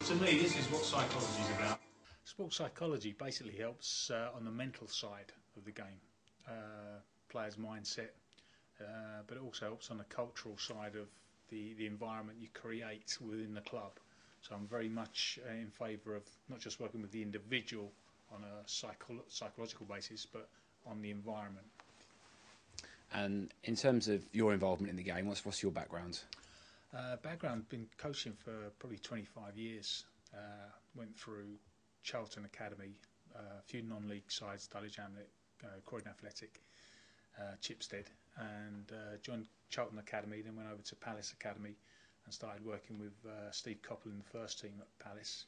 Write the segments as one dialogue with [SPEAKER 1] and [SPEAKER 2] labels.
[SPEAKER 1] To me, this is what psychology is about.
[SPEAKER 2] Sports psychology basically helps on the mental side of the game, players' mindset, but it also helps on the cultural side of the environment you create within the club. So I'm very much in favour of not just working with the individual on a psychological basis, but on the environment.
[SPEAKER 3] And in terms of your involvement in the game, what's your background?
[SPEAKER 2] Been coaching for probably 25 years. Went through Charlton Academy, a few non-league sides, Dulwich Hamlet, Croydon Athletic, Chipstead, and joined Charlton Academy, then went over to Palace Academy and started working with Steve Coppell in the first team at Palace,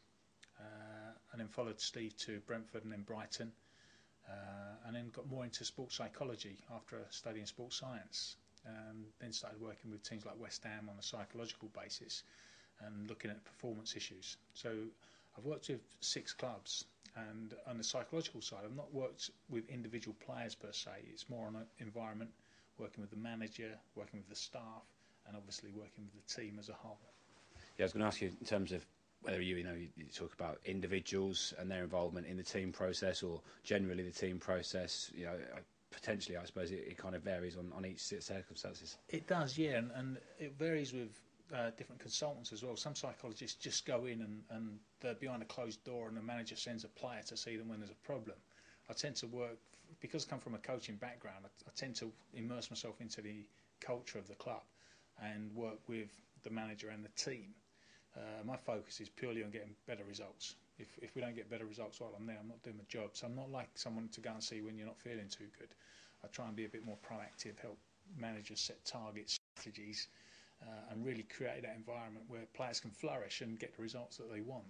[SPEAKER 2] and then followed Steve to Brentford and then Brighton, and then got more into sports psychology after studying sports science. Then started working with teams like West Ham on a psychological basis and looking at performance issues. So I've worked with 6 clubs, and on the psychological side I've not worked with individual players per se. It's more on an environment, working with the manager, working with the staff, and obviously working with the team as a whole.
[SPEAKER 3] Yeah, I was going to ask you in terms of whether you talk about individuals and their involvement in the team process, or generally the team process. Potentially, I suppose it kind of varies on each circumstances.
[SPEAKER 2] It does, yeah, and it varies with different consultants as well. Some psychologists just go in and they're behind a closed door, and the manager sends a player to see them when there's a problem. I tend to work, because I come from a coaching background, I tend to immerse myself into the culture of the club and work with the manager and the team. My focus is purely on getting better results. If we don't get better results while I'm there, I'm not doing my job. So I'm not like someone to go and see when you're not feeling too good. I try and be a bit more proactive, help managers set targets, strategies, and really create that environment where players can flourish and get the results that they want.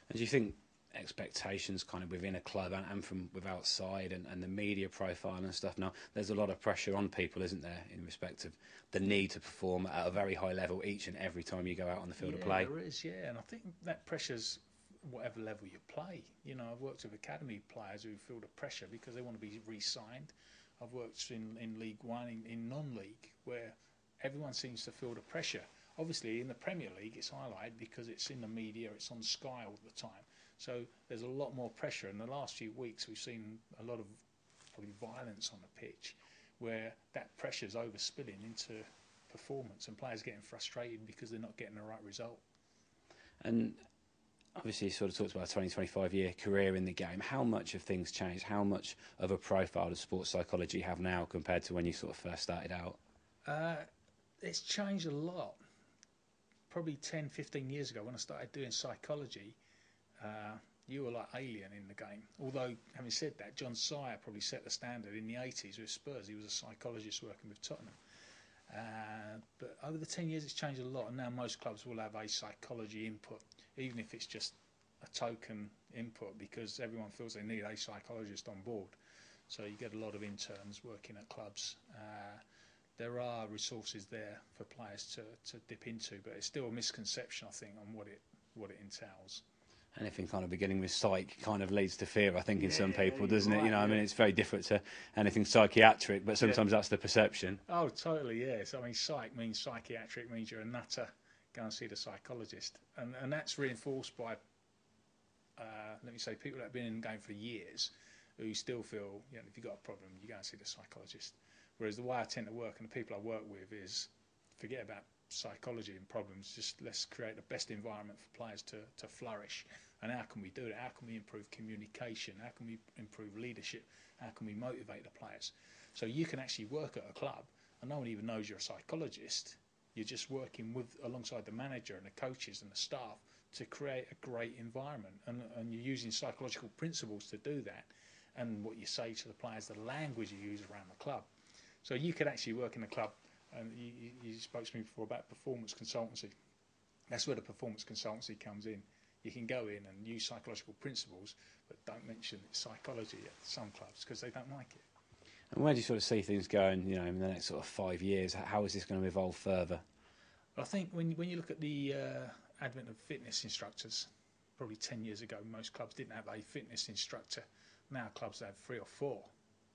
[SPEAKER 3] And do you think expectations kind of within a club and from with outside and the media profile and stuff, now there's a lot of pressure on people, isn't there, in respect of the need to perform at a very high level each and every time you go out on the field of play?
[SPEAKER 2] There is, yeah, and I think that pressure's whatever level you play. I've worked with academy players who feel the pressure because they want to be re-signed. I've worked in League One, in non-league, where everyone seems to feel the pressure. Obviously, in the Premier League, it's highlighted because it's in the media, it's on Sky all the time. So there's a lot more pressure. In the last few weeks, we've seen a lot of probably violence on the pitch, where that pressure's overspilling into performance and players getting frustrated because they're not getting the right result.
[SPEAKER 3] And obviously, you sort of talked about a 20-25-year career in the game. How much have things changed? How much of a profile does sports psychology have now compared to when you sort of first started out?
[SPEAKER 2] It's changed a lot. Probably 10, 15 years ago when I started doing psychology, you were like alien in the game. Although, having said that, John Sire probably set the standard in the 80s with Spurs. He was a psychologist working with Tottenham. But over the 10 years, it's changed a lot, and now most clubs will have a psychology input, even if it's just a token input, because everyone feels they need a psychologist on board. So you get a lot of interns working at clubs. There are resources there for players to dip into, but it's still a misconception, I think, on what it entails.
[SPEAKER 3] Anything kind of beginning with psych kind of leads to fear, I think, in some people, doesn't it? I mean, it's very different to anything psychiatric, but sometimes that's the perception.
[SPEAKER 2] Oh, totally, yes. I mean, psych means psychiatric, means you're a nutter, go and see the psychologist. And that's reinforced by, let me say, people that have been in the game for years who still feel, if you've got a problem, you go and see the psychologist. Whereas the way I tend to work and the people I work with is forget about psychology and problems, just let's create the best environment for players to flourish. And how can we do that? How can we improve communication? How can we improve leadership? How can we motivate the players? So you can actually work at a club and no one even knows you're a psychologist. You're just working alongside the manager and the coaches and the staff to create a great environment. And you're using psychological principles to do that. And what you say to the players, the language you use around the club. So you could actually work in a club, and you spoke to me before about performance consultancy. That's where the performance consultancy comes in. You can go in and use psychological principles, but don't mention psychology at some clubs because they don't like it.
[SPEAKER 3] And where do you sort of see things going, in the next sort of 5 years? How is this going to evolve further?
[SPEAKER 2] I think when you look at the advent of fitness instructors, probably 10 years ago, most clubs didn't have a fitness instructor. Now clubs have 3 or 4.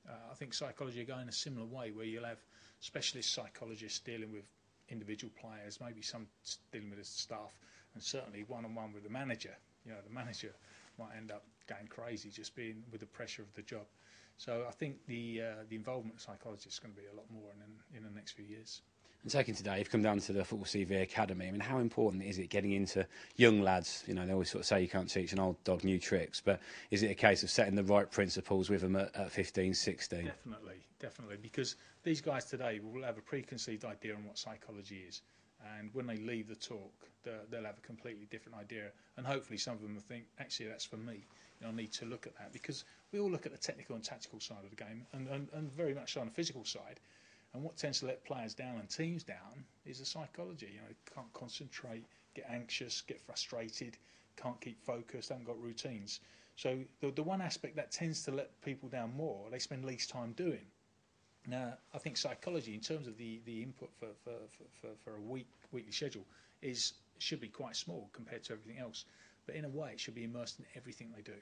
[SPEAKER 2] I think psychology are going a similar way, where you'll have specialist psychologists dealing with individual players, maybe some dealing with the staff, and certainly one-on-one with the manager. You know, the manager might end up going crazy just being with the pressure of the job. So I think the involvement of psychologists is going to be a lot more in the next few years.
[SPEAKER 3] And taking today, you've come down to the Football CV Academy. I mean, how important is it getting into young lads? You know, they always sort of say you can't teach an old dog new tricks, but is it a case of setting the right principles with them at 15, 16?
[SPEAKER 2] Definitely, because these guys today will have a preconceived idea on what psychology is, and when they leave the talk, they'll have a completely different idea, and hopefully some of them will think, actually, that's for me. You know, I need to look at that, because we all look at the technical and tactical side of the game, and very much so on the physical side. And what tends to let players down and teams down is the psychology. You know, they can't concentrate, get anxious, get frustrated, can't keep focused, haven't got routines. So the one aspect that tends to let people down more, they spend least time doing. Now, I think psychology, in terms of the input for a weekly schedule, should be quite small compared to everything else. But in a way, it should be immersed in everything they do.